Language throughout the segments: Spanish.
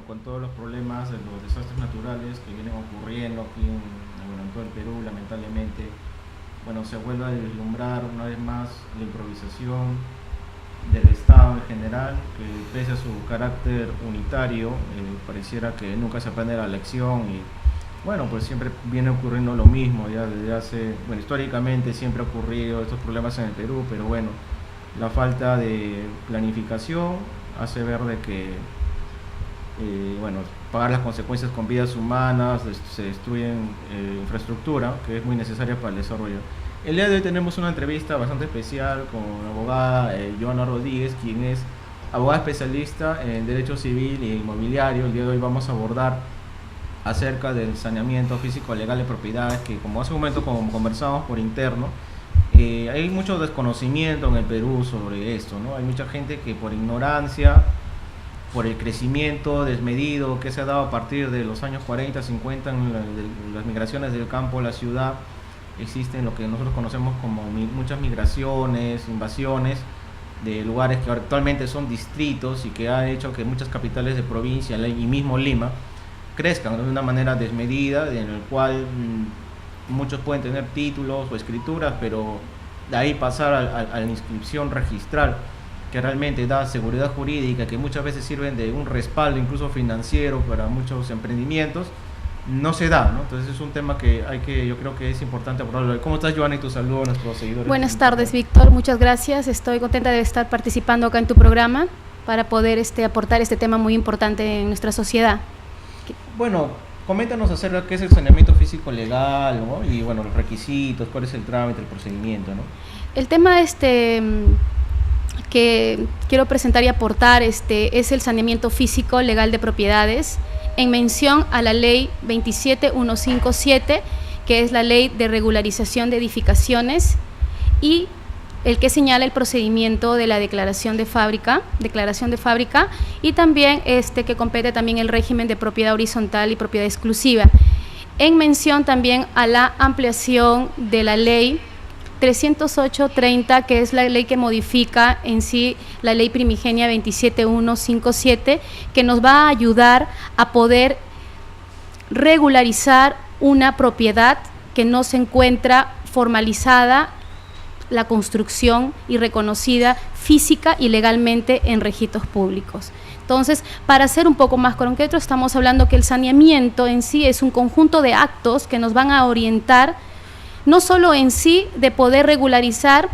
con todos los problemas de los desastres naturales que vienen ocurriendo aquí en todo el Perú, lamentablemente, bueno, se vuelve a vislumbrar una vez más la improvisación del Estado en general, que pese a su carácter unitario, pareciera que nunca se aprende la lección y bueno, pues siempre viene ocurriendo lo mismo, ya desde hace, bueno, históricamente siempre ha ocurrido estos problemas en el Perú, pero bueno, la falta de planificación hace ver de que, bueno, pagar las consecuencias con vidas humanas, se destruyen infraestructura que es muy necesaria para el desarrollo. El día de hoy tenemos una entrevista bastante especial con la abogada Joana Rodríguez, quien es abogada especialista en Derecho Civil e Inmobiliario. El día de hoy vamos a abordar acerca del saneamiento físico legal de propiedades, que como hace un momento conversamos por interno, hay mucho desconocimiento en el Perú sobre esto, ¿no? Hay mucha gente que por ignorancia, por el crecimiento desmedido que se ha dado a partir de los años 40, 50, en las migraciones del campo a la ciudad, existen lo que nosotros conocemos como muchas migraciones, invasiones de lugares que actualmente son distritos y que ha hecho que muchas capitales de provincia y mismo Lima crezcan de una manera desmedida, en el cual muchos pueden tener títulos o escrituras, pero de ahí pasar a la inscripción registral, que realmente da seguridad jurídica, que muchas veces sirven de un respaldo incluso financiero para muchos emprendimientos, no se da, ¿no? Entonces es un tema que yo creo que es importante abordarlo. ¿Cómo estás, Joana, y tu saludo a nuestros seguidores? Buenas tardes, Víctor, muchas gracias. Estoy contenta de estar participando acá en tu programa para poder aportar este tema muy importante en nuestra sociedad. Bueno, coméntanos acerca de qué es el saneamiento físico legal, ¿no? Y bueno, los requisitos, cuál es el trámite, el procedimiento, ¿no? El tema que quiero presentar y aportar es el saneamiento físico legal de propiedades, en mención a la ley 27157, que es la ley de regularización de edificaciones, y el que señala el procedimiento de la declaración de fábrica, y también que compete también el régimen de propiedad horizontal y propiedad exclusiva, en mención también a la ampliación de la ley 308/30, que es la ley que modifica en sí la ley primigenia 27157, que nos va a ayudar a poder regularizar una propiedad que no se encuentra formalizada la construcción y reconocida física y legalmente en registros públicos. Entonces, para ser un poco más concreto, estamos hablando que el saneamiento en sí es un conjunto de actos que nos van a orientar no solo en sí de poder regularizar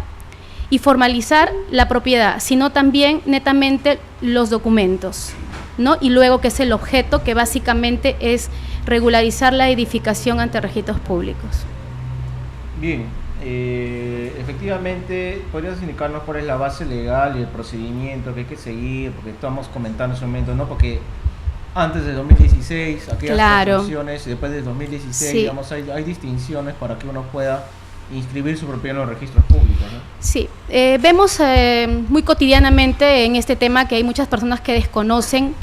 y formalizar la propiedad, sino también netamente los documentos, ¿no? Y luego que es el objeto, que básicamente es regularizar la edificación ante registros públicos. Bien, efectivamente, ¿podrías indicarnos cuál es la base legal y el procedimiento que hay que seguir? Porque estamos comentando en ese momento, ¿no? Porque antes de 2016, aquellas construcciones, después de 2016, sí, digamos, hay distinciones para que uno pueda inscribir su propiedad en los registros públicos, ¿no? Sí, vemos muy cotidianamente en este tema que hay muchas personas que desconocen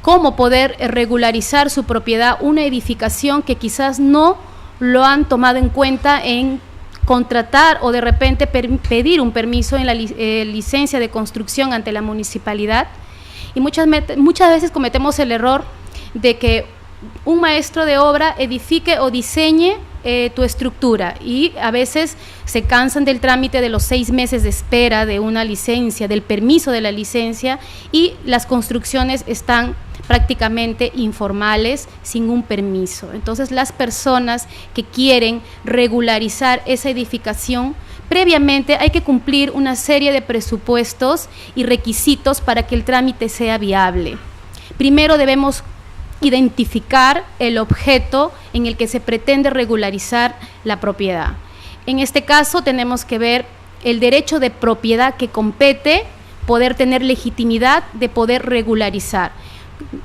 cómo poder regularizar su propiedad, una edificación que quizás no lo han tomado en cuenta en contratar o de repente pedir un permiso en la licencia de construcción ante la municipalidad. Y muchas veces cometemos el error de que un maestro de obra edifique o diseñe tu estructura, y a veces se cansan del trámite de los 6 meses de espera de una licencia, del permiso de la licencia, y las construcciones están prácticamente informales, sin un permiso. Entonces, las personas que quieren regularizar esa edificación, previamente hay que cumplir una serie de presupuestos y requisitos para que el trámite sea viable. Primero debemos identificar el objeto en el que se pretende regularizar la propiedad. En este caso tenemos que ver el derecho de propiedad que compete, poder tener legitimidad de poder regularizar.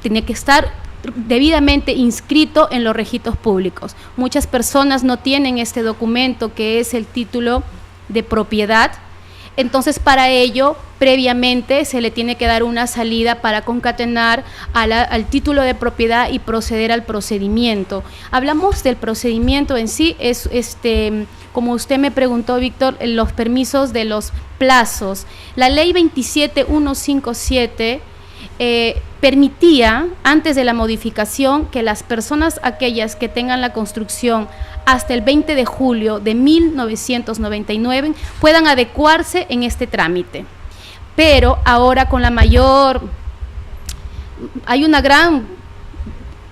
Tiene que estar debidamente inscrito en los registros públicos. Muchas personas no tienen este documento, que es el título de propiedad. Entonces, para ello, previamente se le tiene que dar una salida para concatenar al título de propiedad y proceder al procedimiento. Hablamos del procedimiento en sí, es como usted me preguntó, Víctor, los permisos de los plazos. La ley 27157 permitía, antes de la modificación, que las personas aquellas que tengan la construcción hasta el 20 de julio de 1999 puedan adecuarse en este trámite. Pero ahora con la mayor, hay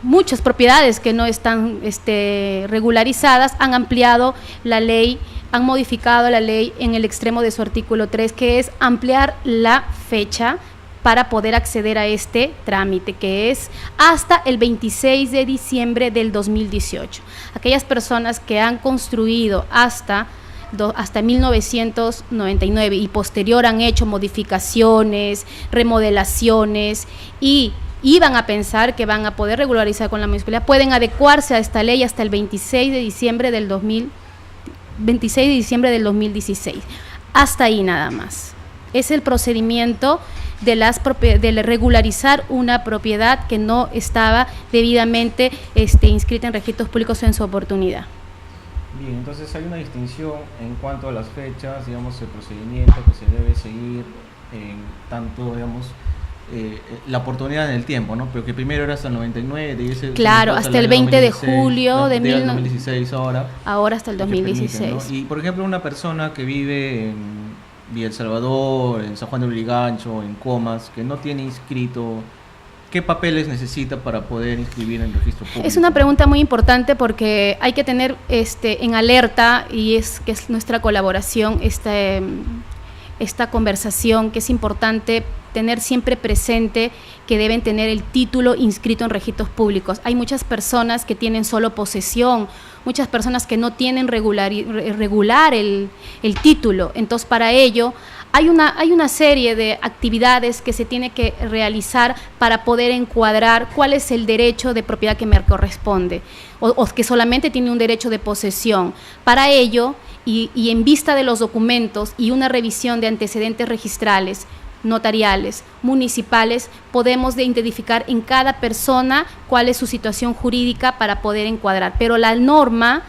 muchas propiedades que no están regularizadas, han ampliado la ley, han modificado la ley en el extremo de su artículo 3, que es ampliar la fecha para poder acceder a este trámite, que es hasta el 26 de diciembre del 2018. Aquellas personas que han construido hasta 1999 y posterior han hecho modificaciones, remodelaciones y iban a pensar que van a poder regularizar con la municipalidad, pueden adecuarse a esta ley hasta el 26 de diciembre del 2016. Hasta ahí nada más. Es el procedimiento de regularizar una propiedad que no estaba debidamente inscrita en registros públicos en su oportunidad. Bien, entonces hay una distinción en cuanto a las fechas, digamos, el procedimiento que se debe seguir en tanto, digamos, la oportunidad en el tiempo, ¿no? Pero que primero era hasta el 99, debe ser, claro, hasta el 20 de julio de 2016 ahora hasta el 2016. Permite, ¿no? Y por ejemplo, una persona que vive en Villa El Salvador, en San Juan de Lurigancho, en Comas, que no tiene inscrito, ¿qué papeles necesita para poder inscribir en el registro público? Es una pregunta muy importante porque hay que tener en alerta, y es nuestra colaboración, esta conversación, que es importante tener siempre presente que deben tener el título inscrito en registros públicos. Hay muchas personas que tienen solo posesión, muchas personas que no tienen regular el título. Entonces, para ello hay una serie de actividades que se tiene que realizar para poder encuadrar cuál es el derecho de propiedad que me corresponde o que solamente tiene un derecho de posesión. Para ello, y en vista de los documentos y una revisión de antecedentes registrales, notariales, municipales, podemos identificar en cada persona cuál es su situación jurídica para poder encuadrar. Pero la norma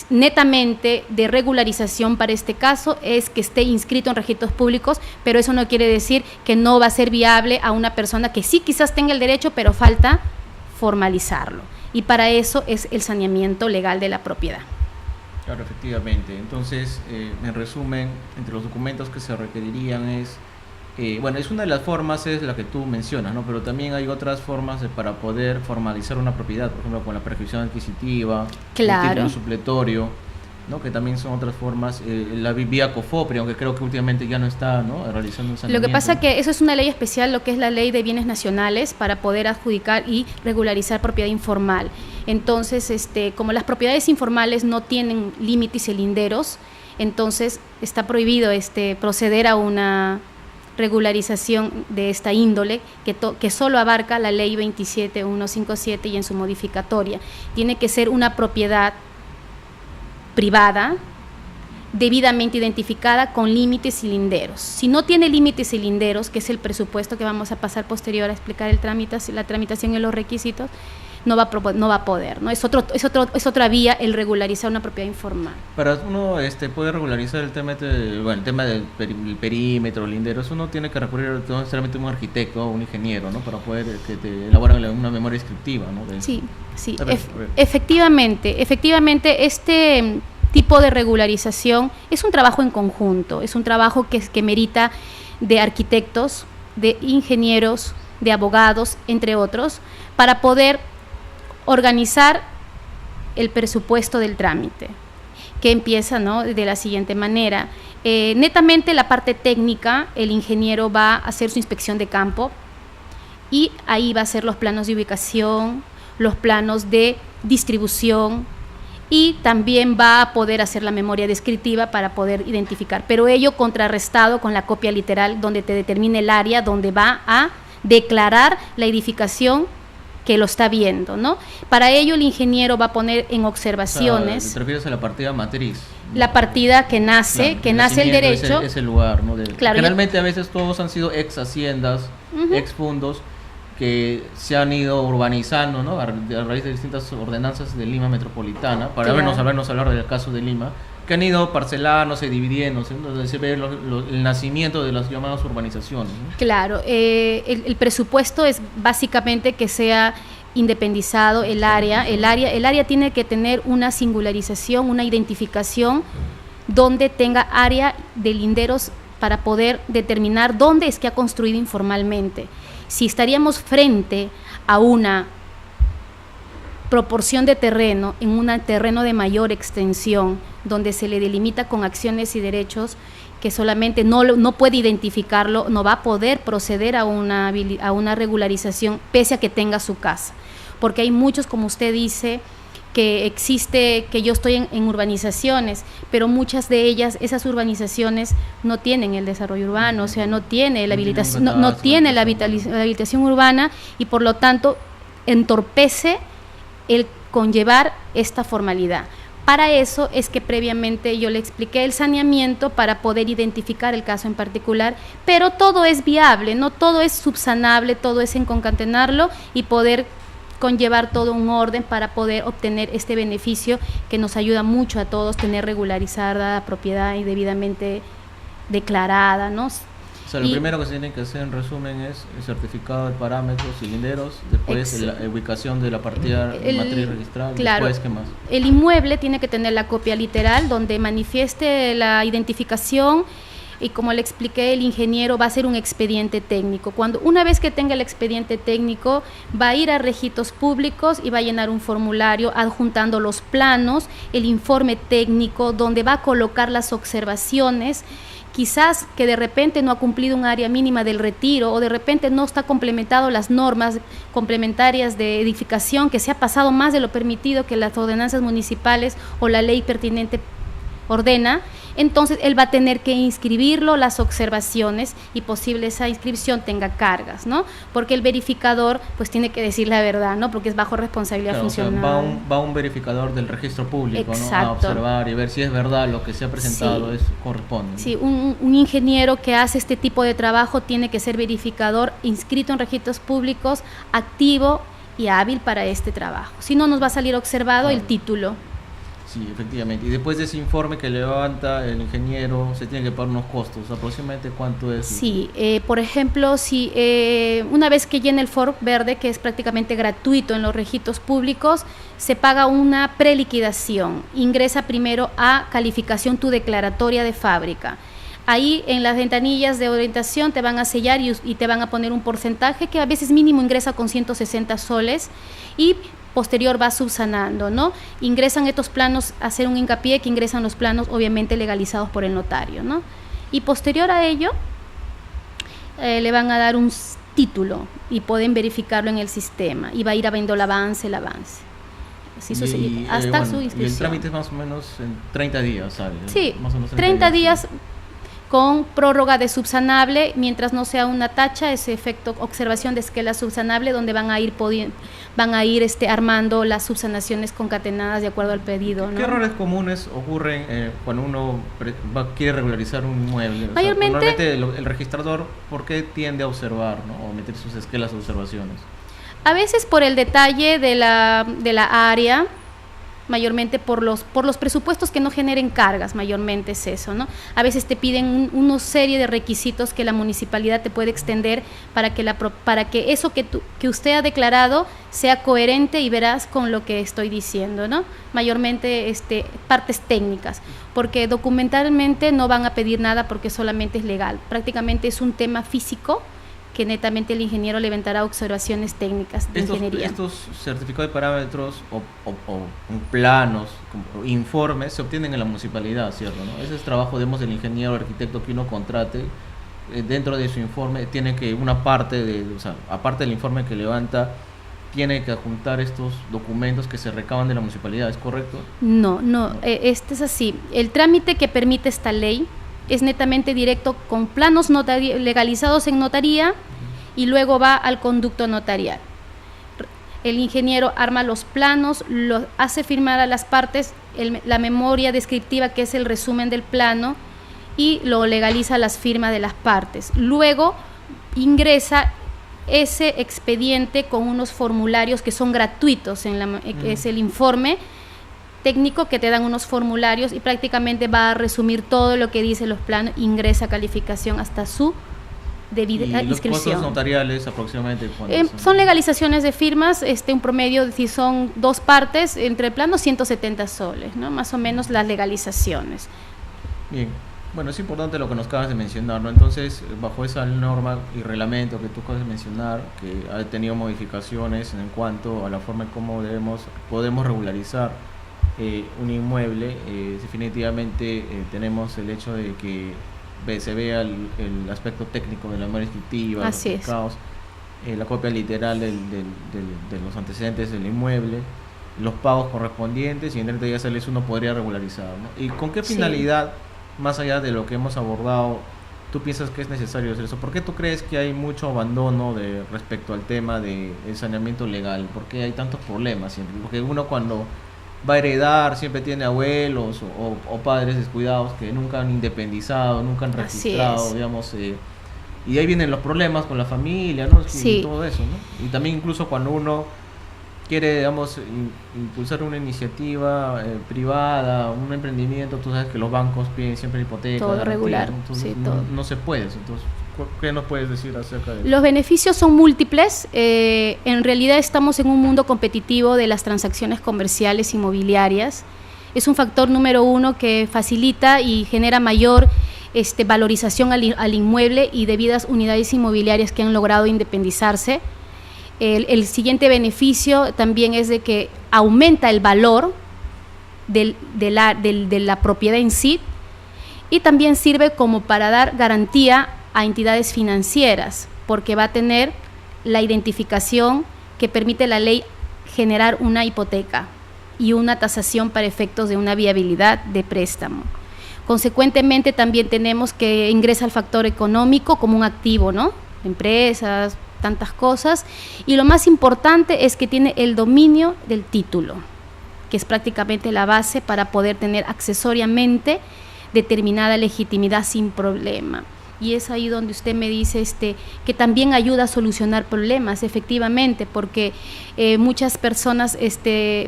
netamente de regularización para este caso es que esté inscrito en registros públicos, pero eso no quiere decir que no va a ser viable a una persona que sí quizás tenga el derecho, pero falta formalizarlo. Y para eso es el saneamiento legal de la propiedad. Claro, efectivamente. Entonces, en resumen, entre los documentos que se requerirían es es una de las formas, es la que tú mencionas, ¿no? Pero también hay otras formas para poder formalizar una propiedad, por ejemplo, con la prescripción adquisitiva, claro, el título supletorio, ¿no? Que también son otras formas, la vía COFOPRI, aunque creo que últimamente ya no está, ¿no?, realizando un saneamiento. Lo que pasa es que eso es una ley especial, lo que es la ley de bienes nacionales, para poder adjudicar y regularizar propiedad informal. Entonces, como las propiedades informales no tienen límites y linderos, entonces está prohibido proceder a una regularización de esta índole que solo abarca la ley 27157 y en su modificatoria. Tiene que ser una propiedad privada, debidamente identificada, con límites y linderos. Si no tiene límites y linderos, que es el presupuesto que vamos a pasar posterior a explicar la tramitación y los requisitos, no va a poder, ¿no? Es otra vía el regularizar una propiedad informal. Para uno poder regularizar el tema del perímetro, linderos, uno tiene que recurrir necesariamente a un arquitecto o un ingeniero, ¿no?, para poder que te elaboren una memoria descriptiva, ¿no? Sí. Efectivamente, este tipo de regularización es un trabajo en conjunto, es un trabajo que merita de arquitectos, de ingenieros, de abogados, entre otros, para poder organizar el presupuesto del trámite, que empieza, ¿no?, de la siguiente manera. Netamente la parte técnica, el ingeniero va a hacer su inspección de campo y ahí va a hacer los planos de ubicación, los planos de distribución, y también va a poder hacer la memoria descriptiva para poder identificar, pero ello contrarrestado con la copia literal, donde te determina el área donde va a declarar la edificación que lo está viendo, ¿no? Para ello el ingeniero va a poner en observaciones. O sea, te refieres a la partida matriz, ¿no? La partida que nace, claro, nace el derecho. Es el lugar, ¿no? Claro, generalmente a veces todos han sido ex haciendas, ex fundos, que se han ido urbanizando, ¿no? A raíz de distintas ordenanzas de Lima Metropolitana, para Claro. vernos hablar del caso de Lima, que han ido parcelándose, dividiéndose, ¿no? Donde se ve el nacimiento de las llamadas urbanizaciones, ¿no? Claro, el presupuesto es básicamente que sea independizado el área. El área tiene que tener una singularización, una identificación donde tenga área de linderos para poder determinar dónde es que ha construido informalmente. Si estaríamos frente a una proporción de terreno, en un terreno de mayor extensión, donde se le delimita con acciones y derechos que solamente no puede identificarlo, no va a poder proceder a una regularización pese a que tenga su casa. Porque hay muchos, como usted dice, que yo estoy en urbanizaciones, pero muchas de ellas, esas urbanizaciones no tienen el desarrollo urbano, o sea, no tiene la habilitación, no tiene la habilitación urbana, y por lo tanto entorpece el conllevar esta formalidad. Para eso es que previamente yo le expliqué el saneamiento para poder identificar el caso en particular, pero todo es viable, no todo es subsanable, todo es en concatenarlo y poder conllevar todo un orden para poder obtener este beneficio que nos ayuda mucho a todos, tener regularizada la propiedad y debidamente declarada, ¿no? O sea, lo primero que se tiene que hacer en resumen es el certificado de parámetros y linderos, después la ubicación de la partida matriz registral, claro, después, ¿qué más? El inmueble tiene que tener la copia literal donde manifieste la identificación, y como le expliqué, el ingeniero va a hacer un expediente técnico. Una vez que tenga el expediente técnico, va a ir a registros públicos y va a llenar un formulario adjuntando los planos, el informe técnico, donde va a colocar las observaciones, quizás que de repente no ha cumplido un área mínima del retiro, o de repente no está complementado las normas complementarias de edificación, que se ha pasado más de lo permitido que las ordenanzas municipales o la ley pertinente ordena. Entonces él va a tener que inscribirlo, las observaciones, y posible esa inscripción tenga cargas, ¿no? Porque el verificador pues tiene que decir la verdad, ¿no? Porque es bajo responsabilidad funcional. O sea, va un verificador del registro público, ¿no? A observar y ver si es verdad lo que se ha presentado, sí, corresponde, ¿no? Sí, un ingeniero que hace este tipo de trabajo tiene que ser verificador inscrito en registros públicos, activo y hábil para este trabajo. Si no, nos va a salir observado, claro, el título. Sí, efectivamente. Y después de ese informe que levanta el ingeniero, se tiene que pagar unos costos. ¿Aproximadamente cuánto es? Sí, por ejemplo, si una vez que llene el FOR verde, que es prácticamente gratuito en los registros públicos, se paga una preliquidación. Ingresa primero a calificación tu declaratoria de fábrica. Ahí en las ventanillas de orientación te van a sellar y te van a poner un porcentaje que a veces mínimo ingresa con 160 soles, y posterior va subsanando, ¿no? Ingresan estos planos, hacer un hincapié que ingresan los planos obviamente legalizados por el notario, ¿no? Y posterior a ello le van a dar un título y pueden verificarlo en el sistema, y va a ir viendo el avance. Así hasta su inscripción. Y el trámite es más o menos en 30 días, ¿sabes? Sí, más o menos 30 días. Con prórroga de subsanable, mientras no sea una tacha, ese efecto observación de esquela subsanable, donde van a ir armando las subsanaciones concatenadas de acuerdo al pedido, ¿no? ¿Qué errores comunes ocurren cuando uno quiere regularizar un inmueble? Mayormente, normalmente el registrador, ¿por qué tiende a observar, ¿no? O meter sus esquelas de observaciones? A veces por el detalle de la área, mayormente por los presupuestos que no generen cargas, mayormente es eso, ¿no? A veces te piden una serie de requisitos que la municipalidad te puede extender para que eso que usted ha declarado sea coherente y veraz con lo que estoy diciendo, ¿no? Mayormente partes técnicas, porque documentalmente no van a pedir nada porque solamente es legal, prácticamente es un tema físico que netamente el ingeniero levantará observaciones técnicas de ingeniería. Estos certificados de parámetros o planos, informes, se obtienen en la municipalidad, ¿cierto? ¿No? Ese es trabajo, del ingeniero o arquitecto que uno contrate. Dentro de su informe tiene que una parte aparte del informe que levanta, tiene que adjuntar estos documentos que se recaban de la municipalidad, ¿es correcto? No, es así. El trámite que permite esta ley es netamente directo con planos legalizados en notaría, y luego va al conducto notarial. El ingeniero arma los planos, los hace firmar a las partes la memoria descriptiva, que es el resumen del plano, y lo legaliza a las firmas de las partes. Luego ingresa ese expediente con unos formularios que son gratuitos, que es el informe técnico, que te dan unos formularios y prácticamente va a resumir todo lo que dice los planos, ingresa calificación hasta su debida inscripción. ¿Los costos notariales aproximadamente cuántos son legalizaciones de firmas, un promedio, si son 2 partes, entre el plano 170 soles, ¿no? Más o menos las legalizaciones. Bien, bueno, es importante lo que nos acabas de mencionar, ¿no? Entonces, bajo esa norma y reglamento que tú acabas de mencionar, que ha tenido modificaciones en cuanto a la forma en cómo podemos regularizar un inmueble, definitivamente tenemos el hecho de que se vea el aspecto técnico de la memoria descriptiva, los certificados, la copia literal de los antecedentes del inmueble, los pagos correspondientes, y en 30 días hábiles uno podría regularizar, ¿no? ¿Y con qué finalidad, más allá de lo que hemos abordado, tú piensas que es necesario hacer eso? ¿Por qué tú crees que hay mucho abandono respecto al tema del saneamiento legal? ¿Por qué hay tantos problemas siempre? Porque uno cuando va a heredar siempre tiene abuelos o padres descuidados que nunca han independizado, nunca han registrado, digamos, y ahí vienen los problemas con la familia, ¿no? Y todo eso, ¿no? Y también incluso cuando uno quiere, digamos, impulsar una iniciativa privada, un emprendimiento, tú sabes que los bancos piden siempre hipoteca, todo regular, entonces no se puede. Entonces, ¿qué nos puedes decir acerca de eso? Los beneficios son múltiples. En realidad estamos en un mundo competitivo de las transacciones comerciales inmobiliarias. Es un factor número 1 que facilita y genera mayor valorización al inmueble y debidas unidades inmobiliarias que han logrado independizarse. El siguiente beneficio también es de que aumenta el valor de la propiedad en sí, y también sirve como para dar garantía a entidades financieras, porque va a tener la identificación que permite la ley generar una hipoteca y una tasación para efectos de una viabilidad de préstamo. Consecuentemente, también tenemos que ingresa el factor económico como un activo, ¿no? Empresas, tantas cosas, y lo más importante es que tiene el dominio del título, que es prácticamente la base para poder tener accesoriamente determinada legitimidad sin problema. Y es ahí donde usted me dice que también ayuda a solucionar problemas, efectivamente, porque muchas personas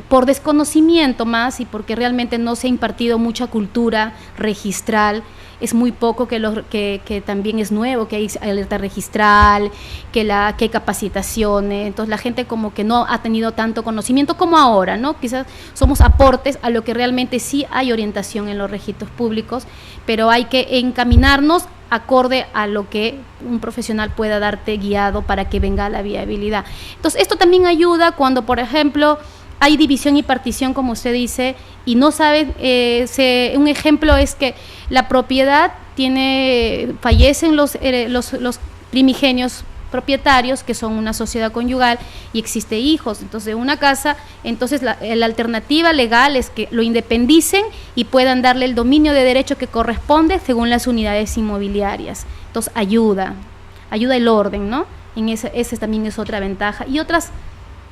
por desconocimiento más y porque realmente no se ha impartido mucha cultura registral, es muy poco que también es nuevo, que hay alerta registral, que hay capacitaciones. Entonces la gente como que no ha tenido tanto conocimiento como ahora, ¿no? Quizás somos aportes a lo que realmente sí hay orientación en los registros públicos, pero hay que encaminarnos acorde a lo que un profesional pueda darte guiado para que venga la viabilidad. Entonces esto también ayuda cuando, por ejemplo, hay división y partición, como usted dice, y no sabe, un ejemplo es que la propiedad fallecen los primigenios propietarios, que son una sociedad conyugal, y existe hijos. Entonces, de una casa, entonces la alternativa legal es que lo independicen y puedan darle el dominio de derecho que corresponde según las unidades inmobiliarias. Entonces, ayuda el orden, ¿no? Esa también es otra ventaja. Y otros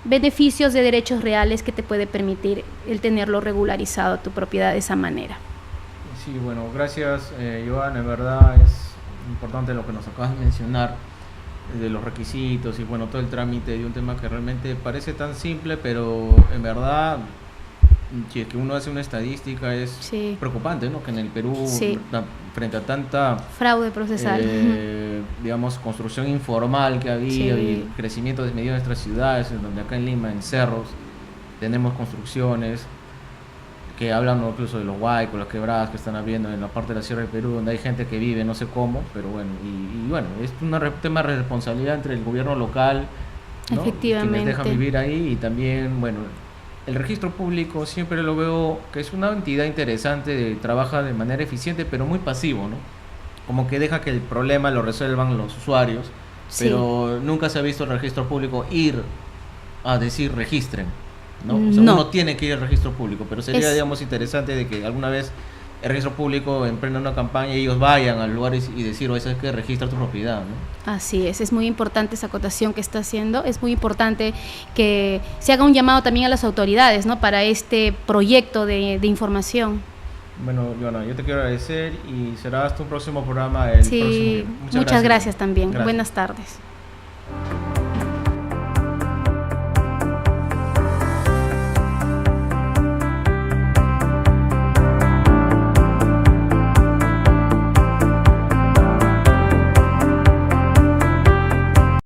beneficios de derechos reales que te puede permitir el tenerlo regularizado tu propiedad de esa manera. Sí, bueno, gracias, Joana. En verdad es importante lo que nos acabas de mencionar, de los requisitos y bueno, todo el trámite de un tema que realmente parece tan simple, pero en verdad, si es que uno hace una estadística, es preocupante, ¿no? Que en el Perú, frente a tanta fraude procesal, digamos, construcción informal que ha habido y el crecimiento desmedido de nuestras ciudades, en donde acá en Lima, en cerros, tenemos construcciones que hablan incluso de los huaicos, las quebradas que están abriendo en la parte de la Sierra del Perú, donde hay gente que vive, no sé cómo, pero bueno, y bueno, es un tema de responsabilidad entre el gobierno local, ¿no? Efectivamente, que les deja vivir ahí, y también, bueno, el registro público siempre lo veo que es una entidad interesante, trabaja de manera eficiente, pero muy pasivo, ¿no? Como que deja que el problema lo resuelvan los usuarios, pero nunca se ha visto el registro público ir a decir registren, ¿no? O sea, uno tiene que ir al registro público, pero sería, digamos, interesante de que alguna vez el registro público emprenda una campaña y ellos vayan al lugar y decir, oye, ¿sabes qué? Registra tu propiedad, ¿no? Así es muy importante esa acotación que está haciendo, es muy importante que se haga un llamado también a las autoridades, ¿no? Para este proyecto de información. Bueno, Joana, yo te quiero agradecer y será hasta un próximo programa. Muchas gracias también. Buenas tardes.